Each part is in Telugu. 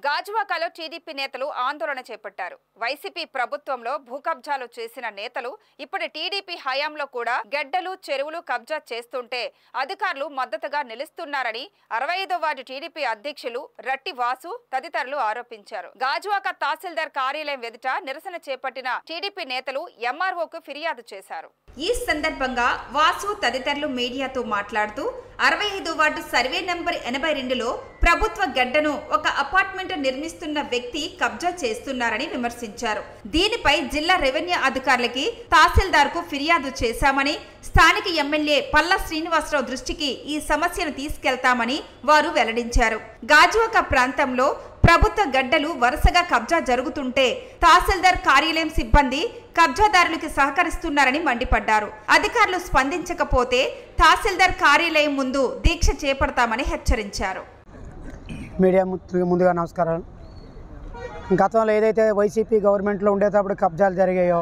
గాజువాకలో టీడీపీ నేతలు ఆందోళన చేపట్టారు. వైసీపీ ప్రభుత్వంలో భూ కబ్జాలు చేసిన నేతలు ఇప్పుడు టీడీపీ హయాంలో కూడా గెడ్డలు చెరువులు కబ్జా చేస్తుంటే అధికారులు మద్దతుగా నిలుస్తున్నారని 65వ వార్డు టీడీపీ అధ్యక్షులు రట్టి వాసు తదితరులు ఆరోపించారు. గాజువాక తహసీల్దార్ కార్యాలయం ఎదుట నిరసన చేపట్టిన టీడీపీ నేతలు ఎంఆర్ఓకు ఫిర్యాదు చేశారు. ఈ సందర్భంగా వాసు తదితరులు మీడియాతో మాట్లాడుతూ 65వ వార్డు సర్వే నంబర్ 82లో ప్రభుత్వ గడ్డను ఒక అపార్ట్మెంట్ నిర్మిస్తున్న వ్యక్తి కబ్జా చేస్తున్నారని విమర్శించారు. దీనిపై జిల్లా రెవెన్యూ అధికారులకి తహసీల్దార్కు ఫిర్యాదు చేశామని, స్థానిక ఎమ్మెల్యే పల్లా శ్రీనివాసరావు దృష్టికి ఈ సమస్యను తీసుకెళ్తామని వారు వెల్లడించారు. గాజువాక ప్రాంతంలో ప్రభుత్వ గడ్డలు వరుసగా కబ్జా జరుగుతుంటే తహసీల్దార్ కార్యాలయం సిబ్బంది కబ్జాదారులకు సహకరిస్తున్నారని మండిపడ్డారు. అధికారులు స్పందించకపోతే తహసీల్దార్ కార్యాలయం ముందు దీక్ష చేపడతామని హెచ్చరించారు. మీడియా ముందుగా నమస్కారాలు. గతంలో ఏదైతే వైసీపీ గవర్నమెంట్లో ఉండేటప్పుడు కబ్జాలు జరిగాయో,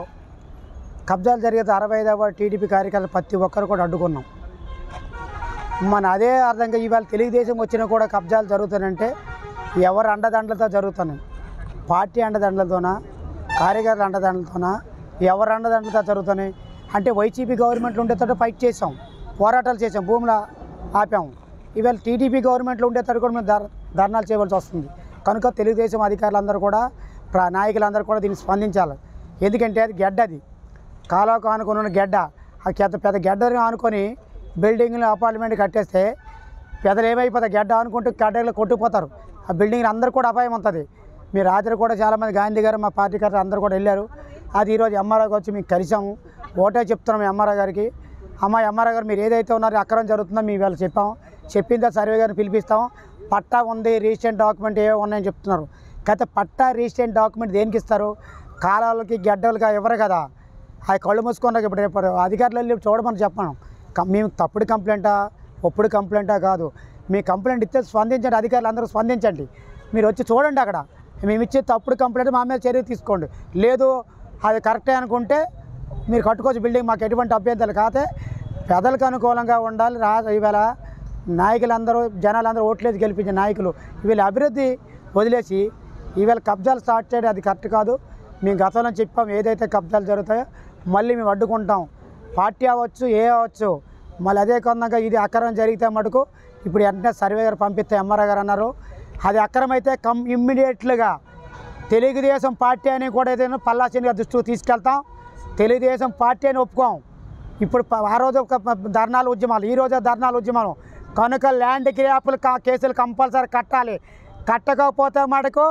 కబ్జాలు జరిగితే 65వ టీడీపీ కార్యకర్తలు ప్రతి ఒక్కరు కూడా అడ్డుకున్నాం. మన అదే అర్థంగా ఇవాళ తెలుగుదేశం వచ్చినా కూడా కబ్జాలు జరుగుతానంటే ఎవరు అండదండలతో జరుగుతున్నాయి. పార్టీ అండదండలతోనా, కార్యకర్తల అండదండలతోనా, ఎవరు అండదండలతో జరుగుతున్నాయి అంటే వైసీపీ గవర్నమెంట్లో ఉండేటట్టు ఫైట్ చేసాం, పోరాటాలు చేసాం, భూములు ఆపాము. ఇవాళ టీడీపీ గవర్నమెంట్లో ఉండేటట్టు కూడా మేము ధర్నాలు చేయవలసి వస్తుంది. కనుక తెలుగుదేశం అధికారులందరూ కూడా, నాయకులందరూ కూడా దీన్ని స్పందించాలి. ఎందుకంటే అది గెడ్డ, అది కాలువకు ఆనుకొని ఉన్న గెడ్డ. ఆ పెద్ద గెడ్డని ఆనుకొని బిల్డింగ్లు అపార్ట్మెంట్ కట్టేస్తే పెద్దలు ఏమైపోతాయి, గెడ్డ ఆనుకుంటూ గడ్డలు కొట్టుకుపోతారు. ఆ బిల్డింగ్లు అందరూ కూడా అపాయం ఉంటుంది. మీరు రాత్రి కూడా చాలామంది గాంధీ గారు మా పార్టీ గారు అందరూ కూడా వెళ్ళారు. అది ఈరోజు ఎంఆర్ఓకి వచ్చి మీకు కలిసాము. ఓటే చెప్తున్నాం ఎంఆర్ఓ గారికి, అమ్మ ఎంఆర్ఓ గారు మీరు ఏదైతే ఉన్నారో అక్రమం జరుగుతుందో మేము ఇవాళ చెప్పాము. చెప్పిందా సర్వే గారిని పిలిపిస్తాం. పట్టా ఉంది, రిజిస్ట్రేషన్ డాక్యుమెంట్ ఏవో ఉన్నాయని చెప్తున్నారు. అయితే పట్టా రిజిస్ట్రేషన్ డాక్యుమెంట్ దేనికి ఇస్తారు? కాలాలకి గడ్డలకి ఎవరు కదా, అవి కళ్ళు మూసుకున్నాక ఇప్పుడు రేపు అధికారులు వెళ్ళి చూడమని చెప్పాను. మేము తప్పుడు కంప్లైంటా, ఒప్పుడు కంప్లైంటా కాదు. మీ కంప్లైంట్ ఇస్తే స్పందించండి, అధికారులు అందరూ స్పందించండి. మీరు వచ్చి చూడండి, అక్కడ మేము ఇచ్చే తప్పుడు కంప్లైంట్ మా మీద చర్య తీసుకోండి. లేదు అది కరెక్టే అనుకుంటే మీరు కట్టుకోవచ్చు బిల్డింగ్, మాకు ఎటువంటి అభ్యంతరాలు. కాకపోతే పెదలకు అనుకూలంగా ఉండాలి. ఇవాళ నాయకులందరూ, జనాలందరూ ఓట్లేసి గెలిపించే నాయకులు వీళ్ళ అభివృద్ధి వదిలేసి ఈవేళ కబ్జాలు స్టార్ట్ చేయడం అది కరెక్ట్ కాదు. మేము గతంలో చెప్పాం, ఏదైతే కబ్జాలు జరుగుతాయో మళ్ళీ మేము అడ్డుకుంటాం. పార్టీ అవ్వచ్చు, ఏ అవ్వచ్చు. మళ్ళీ అదే కొన్నాక ఇది అక్రమం జరిగితే మటుకు ఇప్పుడు వెంటనే సర్వే గారు పంపిస్తే ఎంఆర్ఓ గారు అన్నారు. అది అక్రమైతే ఇమ్మీడియట్లుగా తెలుగుదేశం పార్టీ అని కూడా ఏదైనా పల్లా శ్రీనివాసరావు గారి దృష్టికి తీసుకెళ్తాం. తెలుగుదేశం పార్టీ అని ఒప్పుకోం. ఇప్పుడు ఆ రోజు ఒక ధర్నాలు ఉద్యమాలు, ఈ రోజు ధర్నాలు ఉద్యమాలు. కనుక ల్యాండ్ గ్రాపులు కేసులు కంపల్సరీ కట్టాలి. కట్టకపోతే మటుకు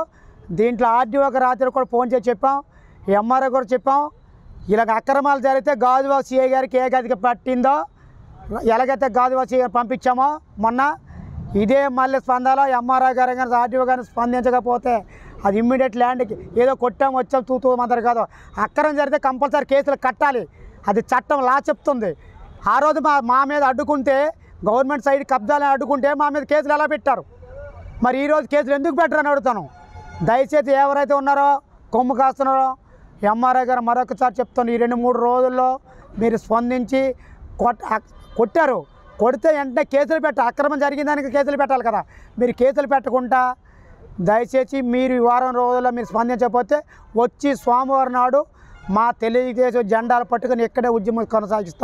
దీంట్లో ఆర్డీఓకి రాత్రి కూడా ఫోన్ చేసి చెప్పాం, ఎంఆర్ఓ కూడా చెప్పాం. ఇలాగ అక్రమాలు జరిగితే గాజువాక సిఐ గారికి ఏ గదికి పట్టిందో, ఎలాగైతే గాజువాక సిఐ గారు పంపించామో మొన్న, ఇదే మళ్ళీ స్పందాలో ఎంఆర్ఓ గారు కానీ ఆర్డీఓ గారిని స్పందించకపోతే అది ఇమ్మీడియట్ ల్యాండ్కి ఏదో కొట్టాం వచ్చాం తూమంటారు కాదు. అక్రమం జరిగితే కంపల్సరీ కేసులు కట్టాలి. అది చట్టం లా చెప్తుంది. ఆ రోజు మా మీద అడ్డుకుంటే, గవర్నమెంట్ సైడ్ కబ్జాలని అడ్డుకుంటే మా మీద కేసులు ఎలా పెట్టారు? మరి ఈరోజు కేసులు ఎందుకు పెట్టరని అడుగుతాను. దయచేసి ఎవరైతే ఉన్నారో కొమ్ము కాస్తున్నారో ఎంఆర్ఓ గారు మరొకసారి చెప్తాను, ఈ 2-3 రోజుల్లో మీరు స్పందించి కొట్టారు. కొడితే వెంటనే కేసులు అక్రమం జరిగిన దానికి కేసులు పెట్టాలి కదా. మీరు కేసులు పెట్టకుండా దయచేసి మీరు ఈ వారం రోజుల్లో మీరు స్పందించకపోతే వచ్చి సోమవారం నాడు మా తెలుగుదేశం జెండాలు పట్టుకుని ఇక్కడే ఉద్యమం కొనసాగిస్తాం.